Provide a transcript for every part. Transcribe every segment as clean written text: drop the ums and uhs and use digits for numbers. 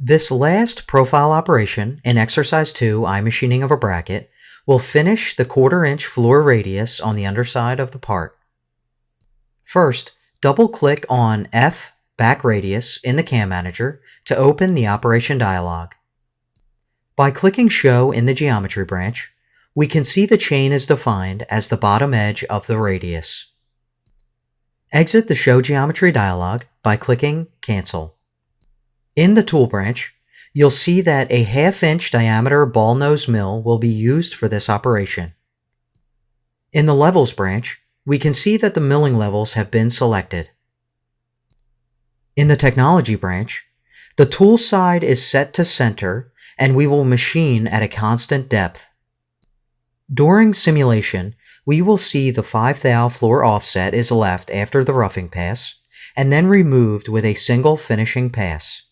This last profile operation in Exercise 2, iMachining of a bracket, will finish the 1/4 inch floor radius on the underside of the part. First, double-click on F back radius in the CAM Manager to open the operation dialog. By clicking Show in the Geometry branch, we can see the chain is defined as the bottom edge of the radius. Exit the Show Geometry dialog by clicking Cancel. In the Tool branch, you'll see that a 1/2 inch diameter ball nose mill will be used for this operation. In the Levels branch, we can see that the milling levels have been selected. In the Technology branch, the tool side is set to center and we will machine at a constant depth. During simulation, we will see the 5 thou floor offset is left after the roughing pass and then removed with a single finishing pass.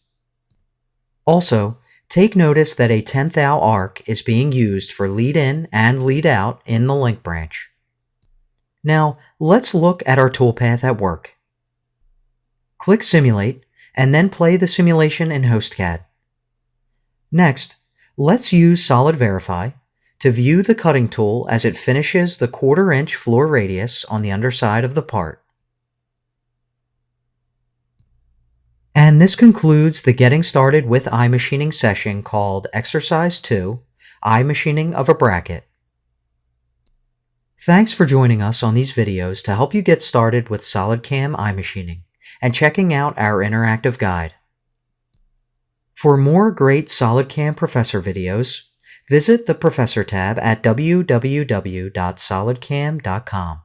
Also, take notice that a 10 thou arc is being used for lead in and lead out in the link branch. Now, let's look at our toolpath at work. Click Simulate and then play the simulation in HostCAD. Next, let's use Solid Verify to view the cutting tool as it finishes the 1/4 inch floor radius on the underside of the part. And this concludes the Getting Started with iMachining session called Exercise 2, iMachining of a Bracket. Thanks for joining us on these videos to help you get started with SolidCAM iMachining and checking out our interactive guide. For more great SolidCAM Professor videos, visit the Professor tab at www.solidcam.com.